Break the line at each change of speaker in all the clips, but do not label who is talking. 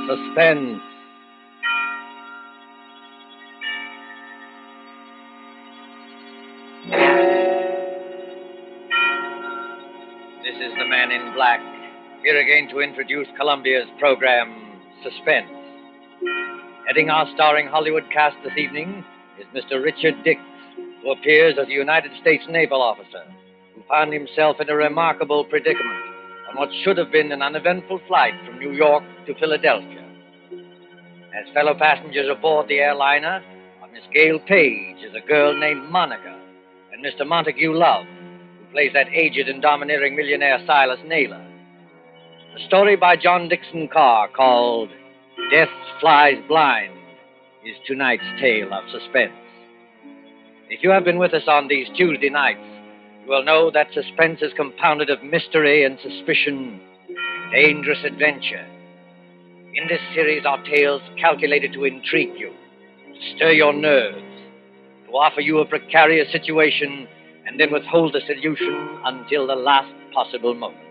Suspense. This is the Man in Black, here again to introduce Columbia's program, Suspense. Heading our starring Hollywood cast this evening is Mr. Richard Dix, who appears as a United States naval officer who found himself in a remarkable predicament on what should have been an uneventful flight from New York to Philadelphia. As fellow passengers aboard the airliner are Miss Gail Page as a girl named Monica, and Mr. Montague Love, who plays that aged and domineering millionaire Silas Naylor. A story by John Dixon Carr called Death Flies Blind is tonight's tale of suspense. If you have been with us on these Tuesday nights, you will know that suspense is compounded of mystery and suspicion, dangerous adventure. In this series are tales calculated to intrigue you, to stir your nerves, to offer you a precarious situation, and then withhold the solution until the last possible moment.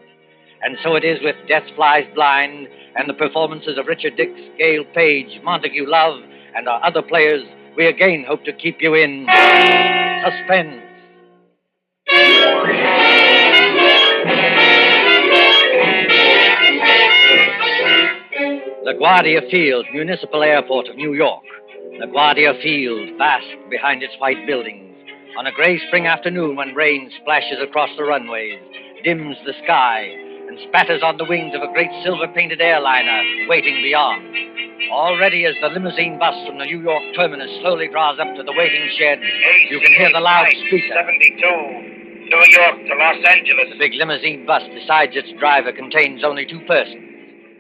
And so it is with Death Flies Blind and the performances of Richard Dix, Gail Page, Montague Love, and our other players. We again hope to keep you in suspense. LaGuardia Field, Municipal Airport of New York. LaGuardia Field, vast behind its white buildings. On a gray spring afternoon when rain splashes across the runways, dims the sky, and spatters on the wings of a great silver-painted airliner waiting beyond. Already as the limousine bus from the New York terminus slowly draws up to the waiting shed, you can hear the loudspeaker.
72, New York to Los Angeles.
The big limousine bus, besides its driver, contains only two persons.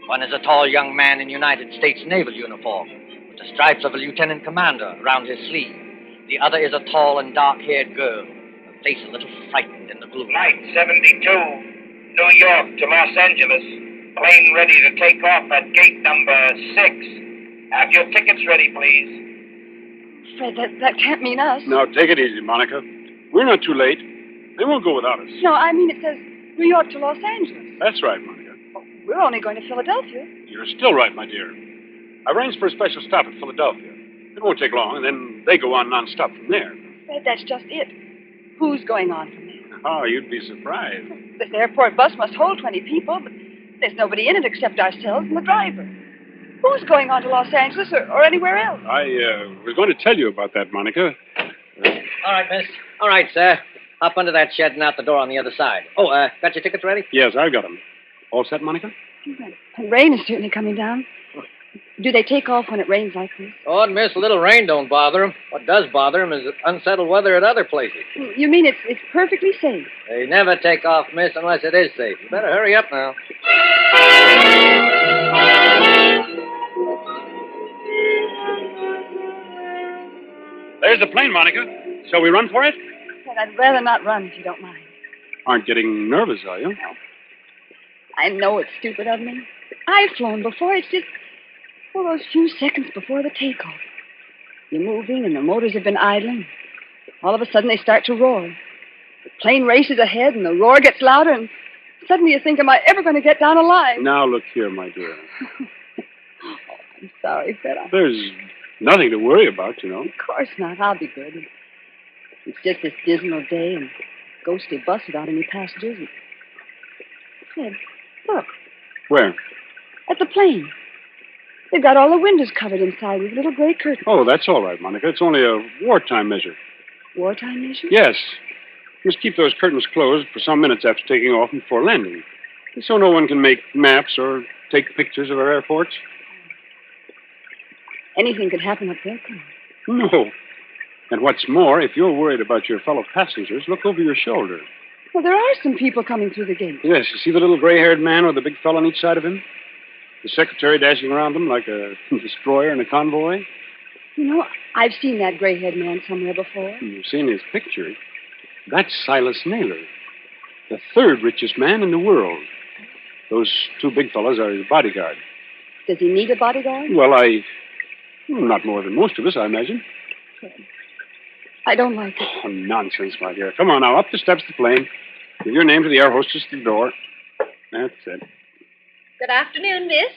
One is a tall young man in United States naval uniform, with the stripes of a lieutenant commander around his sleeve. The other is a tall and dark-haired girl, her face a little frightened in the gloom.
Flight 72, New York to Los Angeles. Plane ready to take off at gate number 6. Have your tickets ready, please.
Fred, that can't mean us.
Now, take it easy, Monica. We're not too late. They won't go without us.
No, I mean it says New York to Los Angeles.
That's right, Monica.
We're only going to Philadelphia.
You're still right, my dear. I arranged for a special stop at Philadelphia. It won't take long, and then they go on non-stop from there.
Fred, that's just it. Who's going on from there?
Oh, you'd be surprised.
This airport bus must hold 20 people, but there's nobody in it except ourselves and the driver. Who's going on to Los Angeles or anywhere else?
I was going to tell you about that, Monica.
All right, miss. All right, sir. Hop under that shed and out the door on the other side. Oh, got your tickets ready?
Yes, I've got them. All set, Monica?
The rain is certainly coming down. Do they take off when it rains like this?
Oh, miss, a little rain don't bother them. What does bother them is unsettled weather at other places.
You mean it's perfectly safe?
They never take off, miss, unless it is safe. You better hurry up now.
There's the plane, Monica. Shall we run for it?
But I'd rather not run, if you don't mind.
Aren't getting nervous, are you?
No. I know it's stupid of me. I've flown before. It's just those few seconds before the takeoff. You're moving and the motors have been idling. All of a sudden they start to roar. The plane races ahead and the roar gets louder and suddenly you think, am I ever going to get down alive?
Now, look here, my dear.
I'm sorry, Fred.
There's nothing to worry about, you know.
Of course not. I'll be good. It's just this dismal day and ghostly bus without any passengers. Fred, look.
Where?
At the plane. They've got all the windows covered inside with little gray curtains.
Oh, that's all right, Monica. It's only a wartime measure.
Wartime measure?
Yes. You must keep those curtains closed for some minutes after taking off and before landing. So no one can make maps or take pictures of our airports.
Anything could happen up there, couldn't it?
No. And what's more, if you're worried about your fellow passengers, look over your shoulder.
Well, there are some people coming through the gate.
Yes, you see the little gray-haired man with the big fellow on each side of him? The secretary dashing around him like a destroyer in a convoy?
You know, I've seen that gray-haired man somewhere before.
You've seen his picture. That's Silas Naylor, the third richest man in the world. Those two big fellows are his bodyguard.
Does he need a bodyguard?
Well, not more than most of us, I imagine.
I don't like it.
Oh, nonsense, my dear. Come on now, up the steps of the plane. Give your name to the air hostess at the door. That's it.
Good afternoon, miss.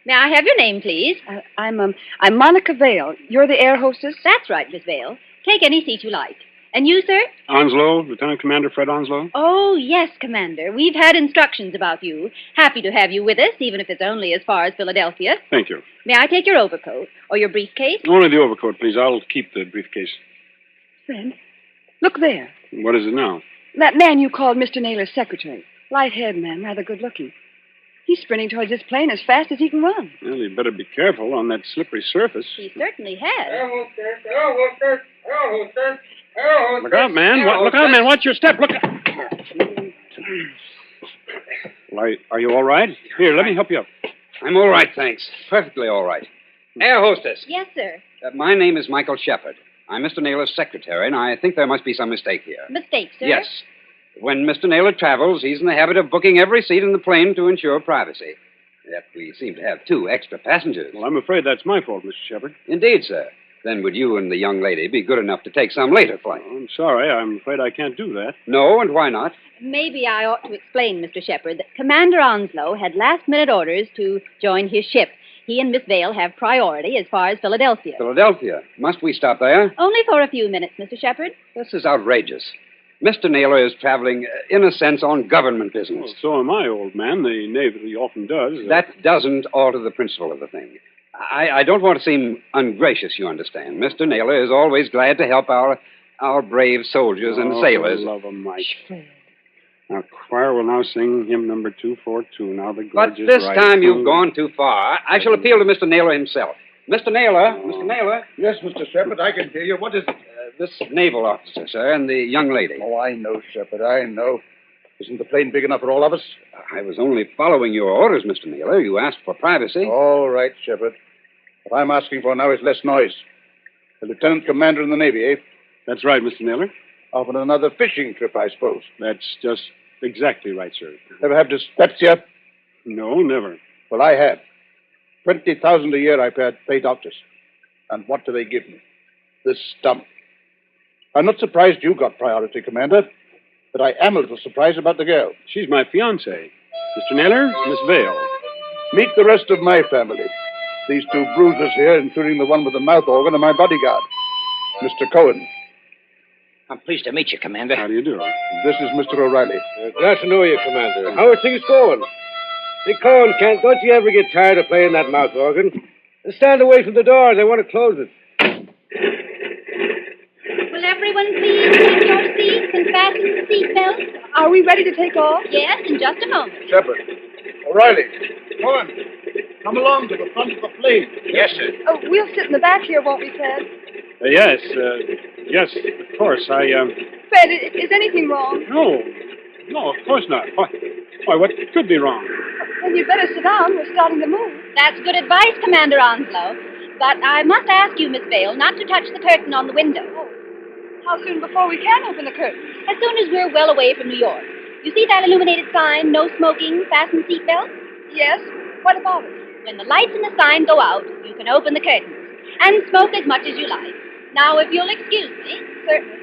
May I have your name, please?
I'm Monica Vale. You're the air hostess?
That's right, Miss Vale. Take any seat you like. And you, sir?
Onslow, Lieutenant Commander Fred Onslow.
Oh, yes, Commander. We've had instructions about you. Happy to have you with us, even if it's only as far as Philadelphia.
Thank you.
May I take your overcoat or your briefcase?
Only the overcoat, please. I'll keep the briefcase.
Fred, look there.
What is it now?
That man you called Mr. Naylor's secretary. Light-haired man, rather good-looking. He's sprinting towards this plane as fast as he can run.
Well, you'd better be careful on that slippery surface.
He certainly has.
Look out, man. Look out, man. Watch your step. Look out. Well, are you all right? Here, let me help you up.
I'm all right, thanks. Perfectly all right. Air hostess.
Yes, sir.
My name is Michael Shepard. I'm Mr. Naylor's secretary, and I think there must be some mistake here.
Mistake, sir?
Yes. When Mr. Naylor travels, he's in the habit of booking every seat in the plane to ensure privacy. Yet we seem to have 2 extra passengers.
Well, I'm afraid that's my fault, Mr. Shepard.
Indeed, sir. Then would you and the young lady be good enough to take some later flight?
Oh, I'm sorry. I'm afraid I can't do that.
No, and why not?
Maybe I ought to explain, Mr. Shepard, that Commander Onslow had last-minute orders to join his ship. He and Miss Vale have priority as far as Philadelphia.
Philadelphia. Must we stop there?
Only for a few minutes, Mr. Shepard.
This is outrageous. Mr. Naylor is traveling, in a sense, on government business.
Well, so am I, old man. The Navy often does.
That doesn't alter the principle of the thing. I don't want to seem ungracious, you understand. Mr. Naylor is always glad to help our brave soldiers and sailors.
For the love of Mike. Now, choir will now sing hymn number 242. Now the
But
gorgeous
this
right
time you've
tongue-
gone too far. I shall appeal to Mr. Naylor himself. Mr. Naylor? Mr. Naylor?
Yes, Mr. Shepard, I can hear you. What is it?
This naval officer, sir, and the young lady.
Oh, I know, Shepard, I know. Isn't the plane big enough for all of us?
I was only following your orders, Mr. Naylor. You asked for privacy.
All right, Shepard. What I'm asking for now is less noise. The lieutenant commander in the Navy, eh?
That's right, Mr. Naylor.
Off on another fishing trip, I suppose.
That's just exactly right, sir.
Ever have dyspepsia?
No, never.
Well, I have. 20,000 a year I pay doctors. And what do they give me? This stump. I'm not surprised you got priority, Commander, but I am a little surprised about the girl.
She's my fiancée. Mr. Naylor, Miss Vale.
Meet the rest of my family. These 2 bruisers here, including the one with the mouth organ, are my bodyguard, Mr. Cohen.
I'm pleased to meet you, Commander.
How do you do?
This is Mr. O'Reilly.
Glad to know you, Commander. How are things going? Hey, Cohen, Kent, don't you ever get tired of playing that mouth organ? Stand away from the door. They want to close it.
Will everyone please take your seats and fasten the seatbelts?
Are we ready to take off?
Yes, in just a moment.
Shepard. O'Reilly. Cohen. Come along to the front of the plane.
Yes, sir.
Oh, we'll sit in the back here, won't we, Fred?
Yes, of course.
Fred, is anything wrong?
No, of course not. Why, what could be wrong?
Then you'd better sit down. We're starting to move.
That's good advice, Commander Onslow. But I must ask you, Miss Vale, not to touch the curtain on the window.
How soon before we can open the curtain?
As soon as we're well away from New York. You see that illuminated sign, no smoking, fasten seatbelts?
Yes. What about it?
When the lights in the sign go out, you can open the curtains and smoke as much as you like. Now, if you'll excuse me.
Certainly.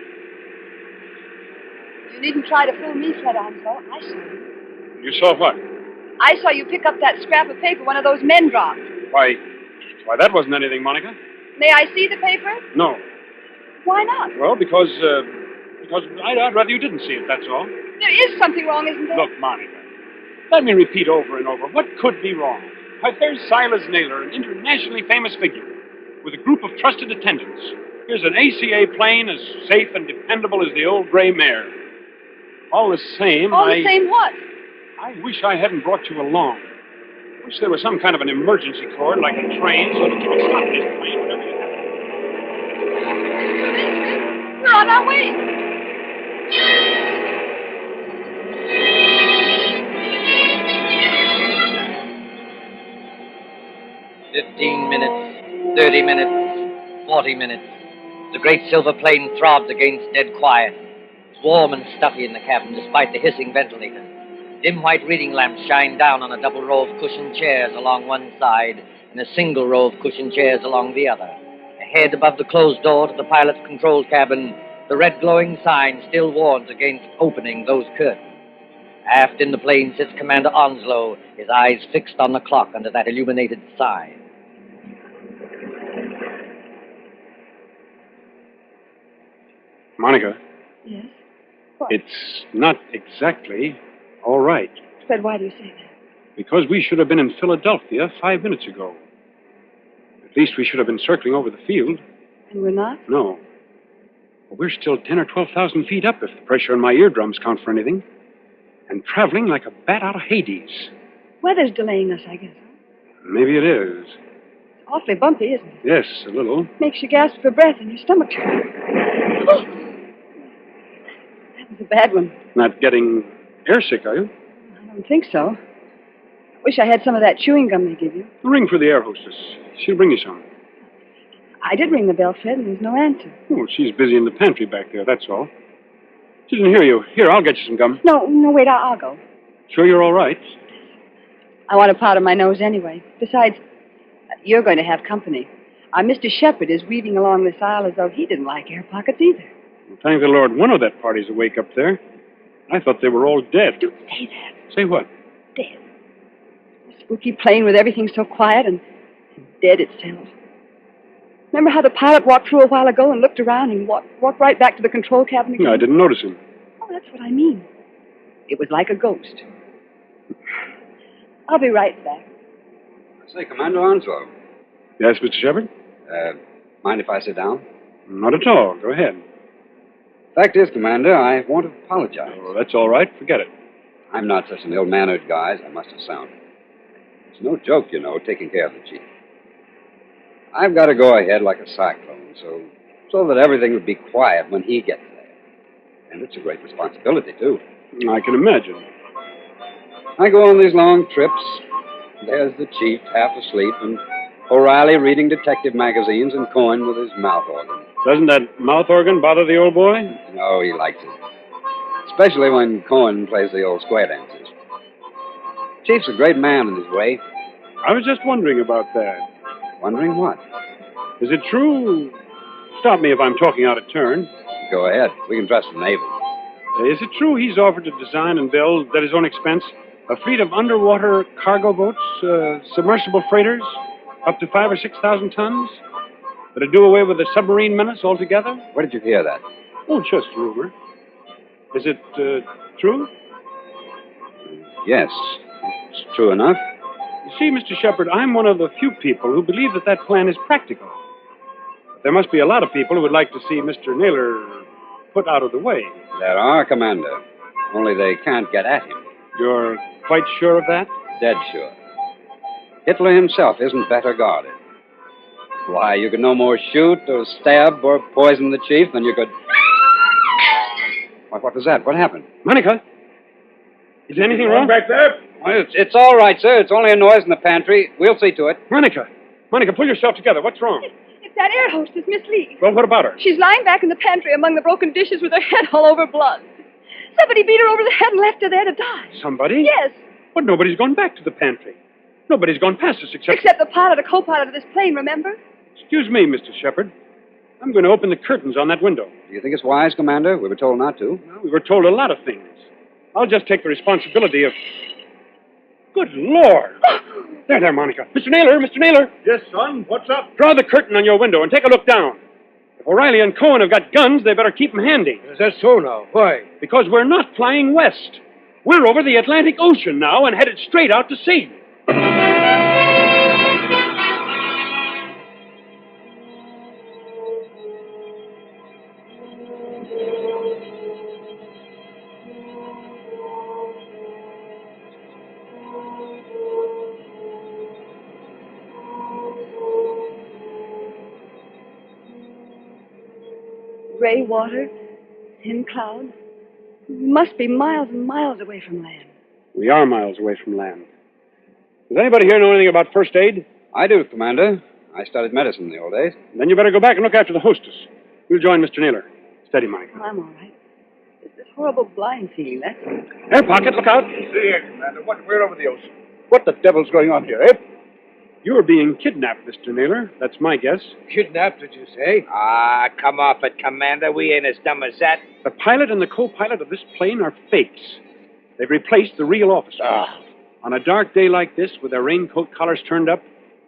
You needn't try to fool me, Fred Onslow. I saw you.
You saw what?
I saw you pick up that scrap of paper one of those men dropped.
Why, that wasn't anything, Monica.
May I see the paper?
No.
Why not?
Well, because I'd rather you didn't see it, that's all.
There is something wrong, isn't there?
Look, Monica, let me repeat over and over, what could be wrong? Why, there's Silas Naylor, an internationally famous figure, with a group of trusted attendants. Here's an ACA plane as safe and dependable as the old gray mare. All the same,
All the same what?
I wish I hadn't brought you along. I wish there was some kind of an emergency cord, like a train, so that you could stop this plane whenever you had it.
We're on our way.
15 minutes, 30 minutes, 40 minutes. The great silver plane throbs against dead quiet. It's warm and stuffy in the cabin, despite the hissing ventilator. Dim white reading lamps shine down on a double row of cushioned chairs along one side and a single row of cushioned chairs along the other. Ahead, above the closed door to the pilot's control cabin, the red glowing sign still warns against opening those curtains. Aft in the plane sits Commander Onslow, his eyes fixed on the clock under that illuminated sign.
Monica,
Yes? What?
it's not exactly all right.
Fred, why do you say that?
Because we should have been in Philadelphia 5 minutes ago. At least we should have been circling over the field.
And we're not?
No. Well, we're still 10 or 12,000 feet up if the pressure in my eardrums count for anything. And traveling like a bat out of Hades.
Weather's delaying us, I guess.
Maybe it is.
It's awfully bumpy, isn't it?
Yes, a little.
Makes you gasp for breath and your stomach turns. Oh! That was a bad one.
Not getting airsick, are you?
I don't think so. Wish I had some of that chewing gum they give you.
Ring for the air hostess. She'll bring you some.
I did ring the bell, Fred, and there's no answer.
Oh, she's busy in the pantry back there, that's all. She didn't hear you. Here, I'll get you some gum.
No, wait, I'll go.
Sure you're all right?
I want to powder my nose anyway. Besides, you're going to have company. Our Mr. Shepherd is weaving along this aisle as though he didn't like air pockets either.
Well, thank the Lord one of that party's awake up there. I thought they were all dead.
Don't say that.
Say what?
Dead. A spooky plane with everything so quiet and dead itself. Remember how the pilot walked through a while ago and looked around and walked right back to the control cabin again?
No, I didn't notice him.
Oh, that's what I mean. It was like a ghost. I'll be right back.
Say, Commander Onslow.
Yes, Mr. Shepard?
Mind if I sit down?
Not at all. Go ahead.
Fact is, Commander, I want to apologize.
Oh, that's all right. Forget it.
I'm not such an ill-mannered guy as I must have sounded. It's no joke, you know, taking care of the chief. I've got to go ahead like a cyclone, so that everything would be quiet when he gets there. And it's a great responsibility, too.
I can imagine.
I go on these long trips. There's the chief, half asleep, and O'Reilly reading detective magazines, and Cohen with his mouth organ.
Doesn't that mouth organ bother the old boy?
No, he likes it. Especially when Cohen plays the old square dances. Chief's a great man in his way.
I was just wondering about that.
Wondering what?
Is it true? Stop me if I'm talking out of turn.
Go ahead. We can trust the Naval.
Is it true he's offered to design and build, at his own expense, a fleet of underwater cargo boats, submersible freighters, up to 5,000 or 6,000 tons? That'd do away with the submarine menace altogether?
Where did you hear that?
Oh, just rumor. Is it true?
Yes, it's true enough.
You see, Mr. Shepard, I'm one of the few people who believe that plan is practical. But there must be a lot of people who would like to see Mr. Naylor put out of the way.
There are, Commander. Only they can't get at him.
You're quite sure of that?
Dead sure. Hitler himself isn't better guarded. Why, you could no more shoot or stab or poison the chief than you could... What was that? What happened?
Monica? Is anything wrong?
Back there?
Well, it's all right, sir. It's only a noise in the pantry. We'll see to it.
Monica, pull yourself together. What's wrong?
It's that air hostess, Miss Lee.
Well, what about her?
She's lying back in the pantry among the broken dishes with her head all over blood. Somebody beat her over the head and left her there to die.
Somebody?
Yes.
But nobody's gone back to the pantry. Nobody's gone past us except
the pilot or co-pilot of this plane, remember?
Excuse me, Mr. Shepard. I'm going to open the curtains on that window.
Do you think it's wise, Commander? We were told not to.
Well, we were told a lot of things. I'll just take the responsibility of... Good Lord! There, Monica. Mr. Naylor!
Yes, son. What's up?
Draw the curtain on your window and take a look down. If O'Reilly and Cohen have got guns, they better keep them handy.
Is that so now? Why?
Because we're not flying west. We're over the Atlantic Ocean now and headed straight out to sea.
Gray water, thin clouds. Must be miles and miles away from land.
We are miles away from land. Does anybody here know anything about first aid?
I do, Commander. I studied medicine in the old days.
Then you better go back and look after the hostess. We'll join Mr. Naylor. Steady, Monica.
Well, I'm all right. It's this horrible blind feeling, that's all.
Air pocket, look out.
See here, Commander. We're over the ocean. What the devil's going on here, eh?
You're being kidnapped, Mr. Naylor. That's my guess.
Kidnapped, did you say?
Ah, come off it, Commander. We ain't as dumb as that.
The pilot and the co-pilot of this plane are fakes. They've replaced the real officer.
Ah.
On a dark day like this, with their raincoat collars turned up,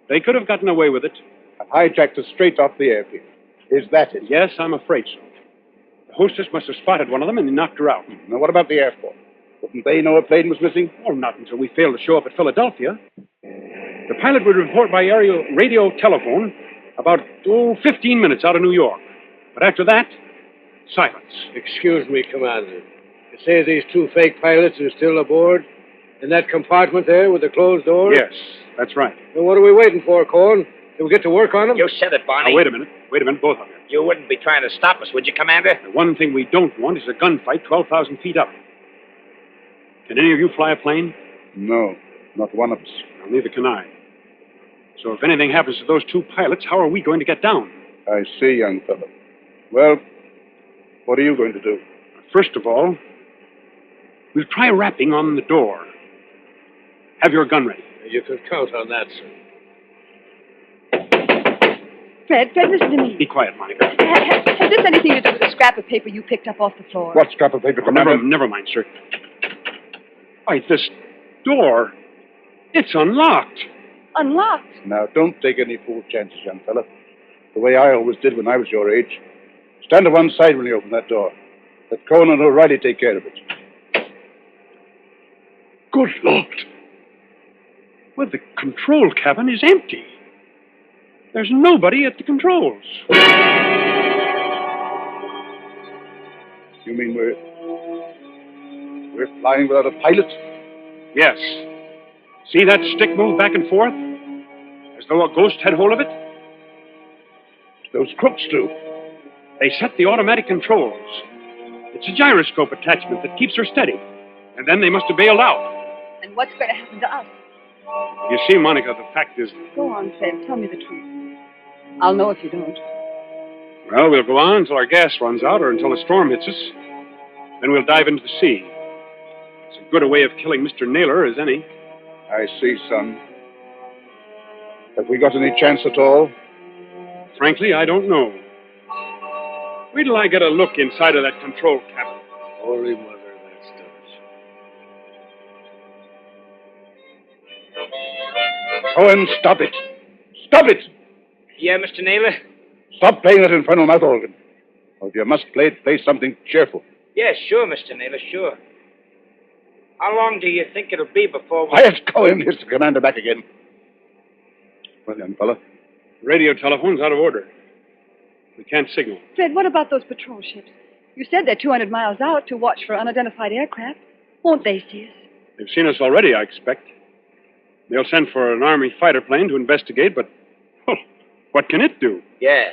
they could have gotten away with it.
And hijacked us straight off the airfield. Is that it?
Yes, I'm afraid so. The hostess must have spotted one of them and knocked her out.
Now, what about the airport? Wouldn't they know a plane was missing?
Well, not until we failed to show up at Philadelphia. The pilot would report by aerial radio telephone about, 15 minutes out of New York. But after that, silence.
Excuse me, Commander. You say these two fake pilots are still aboard? In that compartment there with the closed door?
Yes, that's right.
Then what are we waiting for, Cohen? Can we get to work on them?
You said it, Barney.
Now, wait a minute, both of you.
You wouldn't be trying to stop us, would you, Commander?
The one thing we don't want is a gunfight 12,000 feet up. Can any of you fly a plane?
No, not one of us.
Well, neither can I. So if anything happens to those two pilots, how are we going to get down?
I see, young fellow. Well, what are you going to do?
First of all, we'll try rapping on the door. Have your gun ready.
You can count on that, sir.
Fred, listen to me.
Be quiet, Monica.
Has this anything to do with the scrap of paper you picked up off the floor?
What scrap of paper, Commander?
Never mind, sir. Why, this door, it's unlocked.
Unlocked?
Now, don't take any fool chances, young fella. The way I always did when I was your age. Stand to one side when you open that door. Let Cohen and O'Reilly take care of it.
Good Lord. Well, the control cabin is empty. There's nobody at the controls.
You mean we're flying without a pilot?
Yes. See that stick move back and forth? As though a ghost had hold of it?
Those crooks do.
They set the automatic controls. It's a gyroscope attachment that keeps her steady. And then they must have bailed out.
And what's going to happen to us?
You see, Monica, the fact is...
Go on, Fred. Tell me the truth. I'll know if you don't.
Well, we'll go on until our gas runs out or until a storm hits us. Then we'll dive into the sea. It's as good a way of killing Mr. Naylor as any.
I see, son. Have we got any chance at all?
Frankly, I don't know. Wait till I get a look inside of that control cabin.
Holy Mother, that's done.
Cohen, stop it. Stop it!
Yeah, Mr. Naylor?
Stop playing that infernal mouth organ. Or if you must play it, play something cheerful.
Yeah, sure, Mr. Naylor, sure. How long do you think it'll be before we...
Quiet, Cohen. Here's the commander back again. Well, young fella.
The radio telephone's out of order. We can't signal.
Fred, what about those patrol ships? You said they're 200 miles out to watch for unidentified aircraft. Won't they see us?
They've seen us already, I expect. They'll send for an Army fighter plane to investigate, but what can it do?
Yeah.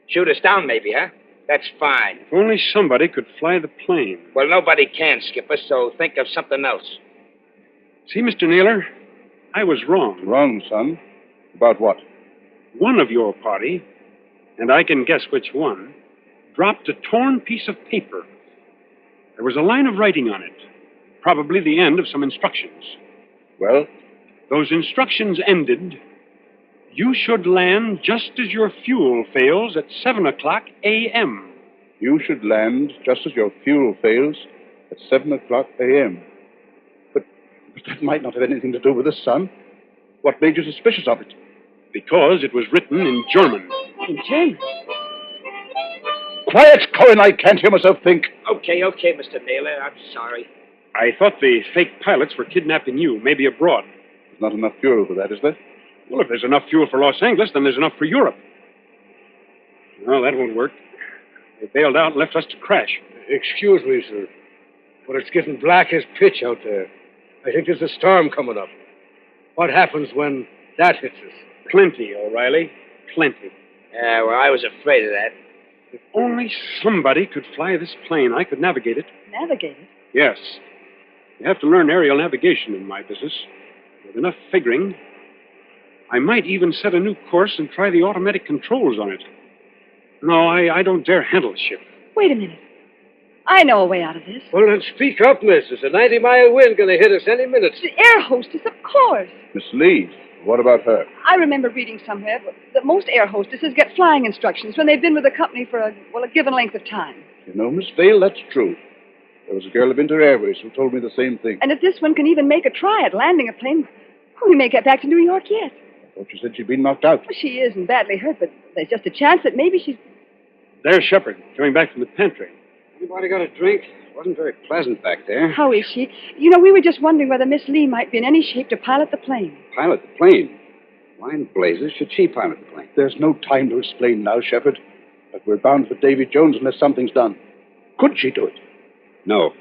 Shoot us down, maybe, huh? That's fine.
If only somebody could fly the plane.
Well, nobody can, Skipper, so think of something else.
See, Mr. Naylor, I was wrong.
Wrong, son. About what?
One of your party, and I can guess which one, dropped a torn piece of paper. There was a line of writing on it, probably the end of some instructions.
Well?
Those instructions ended, you should land just as your fuel fails at 7 o'clock a.m.
You should land just as your fuel fails at 7 o'clock a.m. But that might not have anything to do with this, son. What made you suspicious of it?
Because it was written in German.
In German?
Quiet, Cohen. I can't hear myself think.
Okay, Mr. Naylor. I'm sorry.
I thought the fake pilots were kidnapping you, maybe abroad.
There's not enough fuel for that, is there?
Well, if there's enough fuel for Los Angeles, then there's enough for Europe. Well, that won't work. They bailed out and left us to crash.
Excuse me, sir, but it's getting black as pitch out there. I think there's a storm coming up. What happens when that hits us?
Plenty, O'Reilly. Plenty.
Yeah, well, I was afraid of that.
If only somebody could fly this plane, I could navigate it.
Navigate it?
Yes. You have to learn aerial navigation in my business. With enough figuring, I might even set a new course and try the automatic controls on it. No, I don't dare handle the ship.
Wait a minute. I know a way out of this.
Well, then speak up, miss. There's a 90-mile wind going to hit us any minute.
The air hostess, of course.
Miss Lee, what about her?
I remember reading somewhere that most air hostesses get flying instructions when they've been with a company for a given length of time.
You know, Miss Vale, that's true. There was a girl of Inter Airways who told me the same thing.
And if this one can even make a try at landing a plane, we may get back to New York yet.
I thought you said she'd been knocked out.
Well, she isn't badly hurt, but there's just a chance that maybe she's...
There's Shepard, coming back from the pantry.
Anybody got a drink? It wasn't very pleasant back there.
How is she? You know, we were just wondering whether Miss Lee might be in any shape to pilot the plane.
Pilot the plane? Why in blazes should she pilot the plane?
There's no time to explain now, Shepard. But we're bound for Davy Jones unless something's done. Could she do it?
No.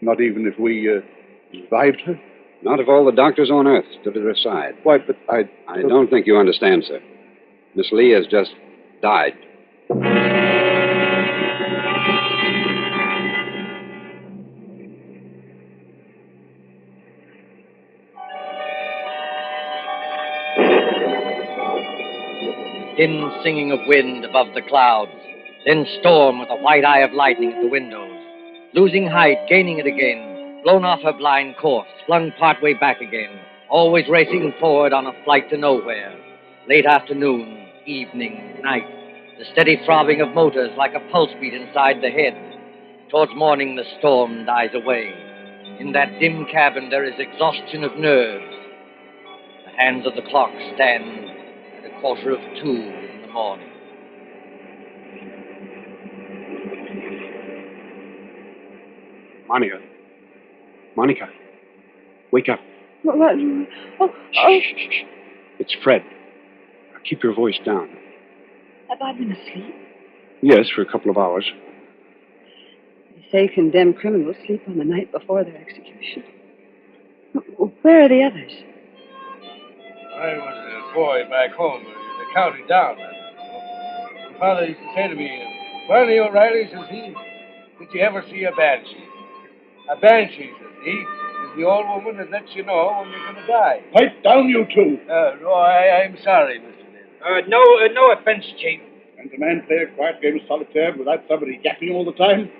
Not even if we revived her?
Not if all the doctors on Earth stood at her side.
Why, but I
don't think you understand, sir. Miss Lee has just died.
Dim singing of wind above the clouds, then storm with a white eye of lightning at the windows. Losing height, gaining it again, blown off her blind course, flung partway back again, always racing forward on a flight to nowhere. Late afternoon, evening, night, the steady throbbing of motors like a pulse beat inside the head. Towards morning, the storm dies away. In that dim cabin, there is exhaustion of nerves. The hands of the clock stand at 1:45 in the morning.
Monica, wake up.
What? Oh.
Shh. It's Fred. Now keep your voice down.
Have I been asleep?
Yes, for a couple of hours.
They say condemned criminals sleep on the night before their execution. Where are the others?
I was a boy back home in the county down. My father used to say to me, "Barney O'Reilly," says he, "did you ever see a banshee? A banshee," says he, "is the old woman that lets you know when you're going to die."
Pipe down, you two.
No, I'm sorry, Mr. Naval. No offense, Chief.
Can the man play a quiet game of solitaire without somebody yapping all the time?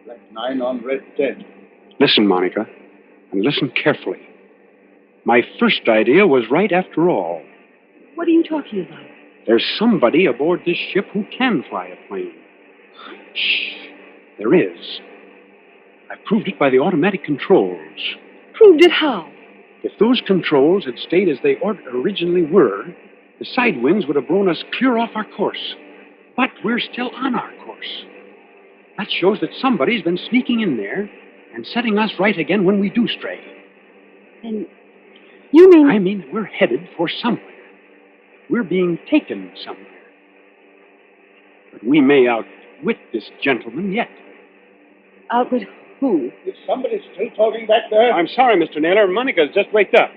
Black 9 on red 10.
Listen, Monica, and listen carefully. My first idea was right after all.
What are you talking about?
There's somebody aboard this ship who can fly a plane. Shh. There is. I proved it by the automatic controls.
Proved it how?
If those controls had stayed as they originally were, the side winds would have blown us clear off our course. But we're still on our course. That shows that somebody's been sneaking in there and setting us right again when we do stray.
And you mean...
I mean we're headed for somewhere. We're being taken somewhere. But we may outwit this gentleman yet.
Outwit who?
Is somebody still talking back there?
I'm sorry, Mr. Naylor. Monica's just waked up.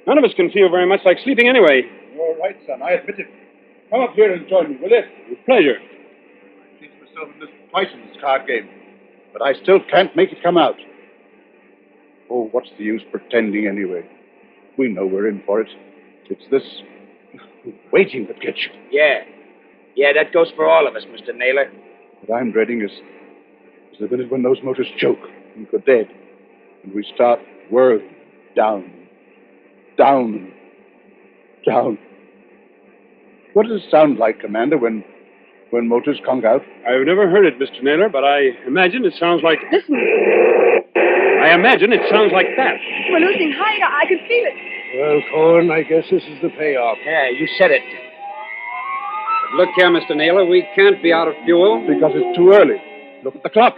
None of us can feel very much like sleeping anyway.
You're right, son. I admit it. Come up here and join me, will you?
With pleasure.
I think myself in this twice in this card game, but I still can't make it come out. Oh, what's the use pretending anyway? We know we're in for it. It's this waiting that gets you.
Yeah, that goes for all of us, Mr. Naylor.
What I'm dreading is the minute when those motors choke and go dead, and we start whirling down. What does it sound like, Commander, when motors conk out?
I've never heard it, Mr. Naylor, but I imagine it sounds like...
Listen.
I imagine it sounds like that.
We're losing height. I can feel it.
Well, Cohen, I guess this is the payoff.
Yeah, you said it.
But look here, Mr. Naylor, we can't be out of fuel.
Because it's too early. Look at the clock.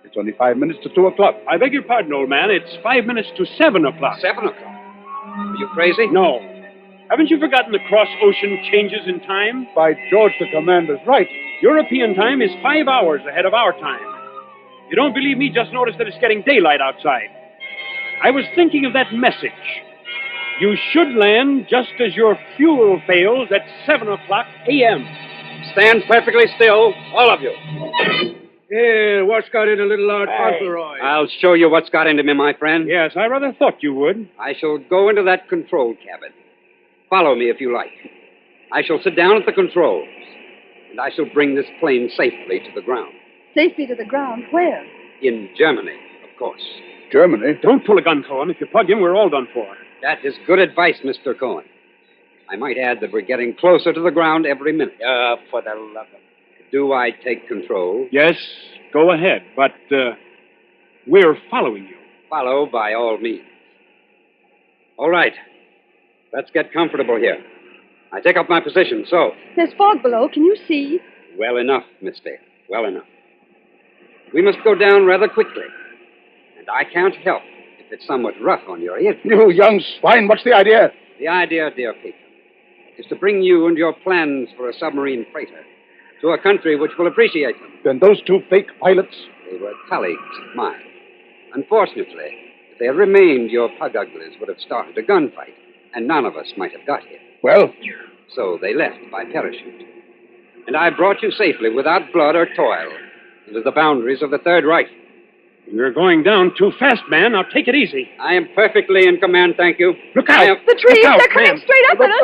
It's only 5 minutes to 2 o'clock.
I beg your pardon, old man. It's 5 minutes to 7 o'clock.
7 o'clock? Are you crazy?
No. Haven't you forgotten the cross-ocean changes in time?
By George, the Commander's right.
European time is 5 hours ahead of our time. If you don't believe me, just notice that it's getting daylight outside. I was thinking of that message. You should land just as your fuel fails at 7 o'clock a.m.
Stand perfectly still, all of you.
Yeah, what's got into little Lord Fauntleroy?
I'll show you what's got into me, my friend.
Yes, I rather thought you would.
I shall go into that control cabin. Follow me if you like. I shall sit down at the controls, and I shall bring this plane safely to the ground.
Safely to the ground. Where?
In Germany, of course.
Germany?
Don't pull a gun, Cohen. If you plug him, we're all done for.
That is good advice, Mr. Cohen. I might add that we're getting closer to the ground every minute.
For the love of...
Do I take control?
Yes, go ahead. But We're following you.
Follow by all means. All right. Let's get comfortable here. I take up my position, so.
There's fog below. Can you see?
Well enough, Miss Vale. Well enough. We must go down rather quickly. And I can't help if it's somewhat rough on your ears.
You young swine, what's the idea?
The idea, dear patron, is to bring you and your plans for a submarine freighter to a country which will appreciate them.
Then those two fake pilots?
They were colleagues of mine. Unfortunately, if they had remained, your pug uglies would have started a gunfight, and none of us might have got here.
Well?
So they left by parachute. And I brought you safely, without blood or toil, into the boundaries of the Third Reich.
You're going down too fast, man. Now take it easy.
I am perfectly in command, thank you.
Look out!
The trees,
Look out,
they're coming
ma'am.
straight up at us.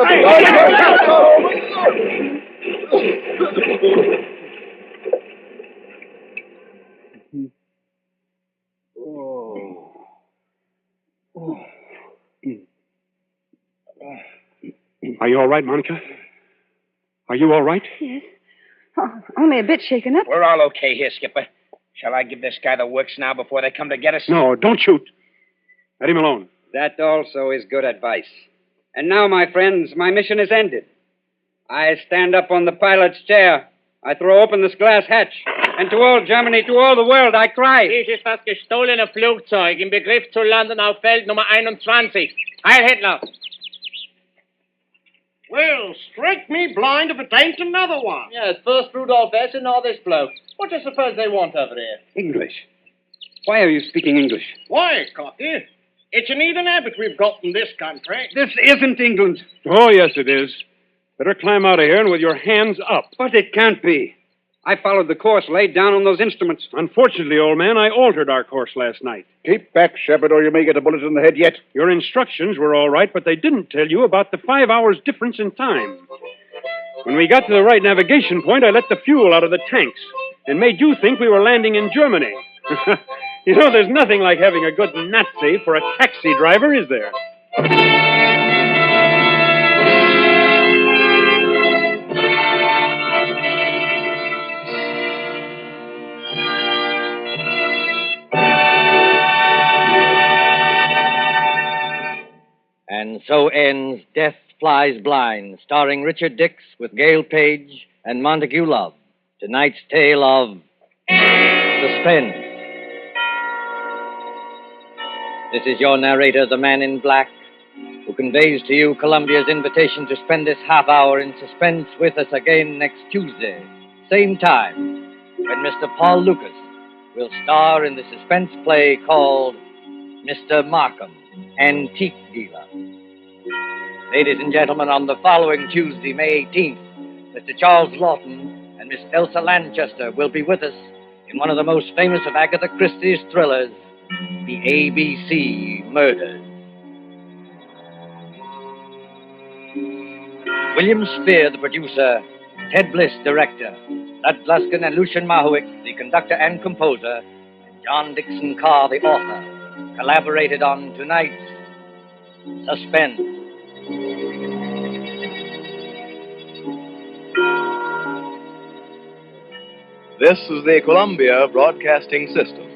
Are you all right, Monica? Are you all right?
Yes. Oh, only a bit shaken up.
We're all okay here, Skipper. Shall I give this guy the works now before they come to get us?
No, don't shoot. Let him alone.
That also is good advice. And now, my friends, my mission is ended. I stand up on the pilot's chair. I throw open this glass hatch. And to all Germany, to all the world, I cry.
Dies ist das gestohlene Flugzeug im Begriff zu landen auf Feld Nummer 21. Heil Hitler!
Well, strike me blind if it ain't another one.
Yes, first Rudolph S. and now this bloke. What do you suppose they want over here?
English. Why are you speaking English?
Why, Cocky? It's an Eden habit we've got in this country.
This isn't England.
Oh, yes, it is. Better climb out of here and with your hands up.
But it can't be. I followed the course laid down on those instruments.
Unfortunately, old man, I altered our course last night.
Keep back, Shepard, or you may get a bullet in the head yet.
Your instructions were all right, but they didn't tell you about the 5 hours difference in time. When we got to the right navigation point, I let the fuel out of the tanks and made you think we were landing in Germany. You know, there's nothing like having a good Nazi for a taxi driver, is there?
And so ends Death Flies Blind, starring Richard Dix with Gail Page and Montague Love. Tonight's tale of Suspense. This is your narrator, the Man in Black, who conveys to you Columbia's invitation to spend this half hour in suspense with us again next Tuesday, same time, when Mr. Paul Lucas will star in the suspense play called Mr. Markham, Antique Dealer. Ladies and gentlemen, on the following Tuesday, May 18th, Mr. Charles Lawton and Miss Elsa Lanchester will be with us in one of the most famous of Agatha Christie's thrillers, The ABC Murders. William Spear, the producer, Ted Bliss, director, Lud Gluskin and Lucian Mahowick, the conductor and composer, and John Dixon Carr, the author, collaborated on tonight's Suspense.
This is the Columbia Broadcasting System.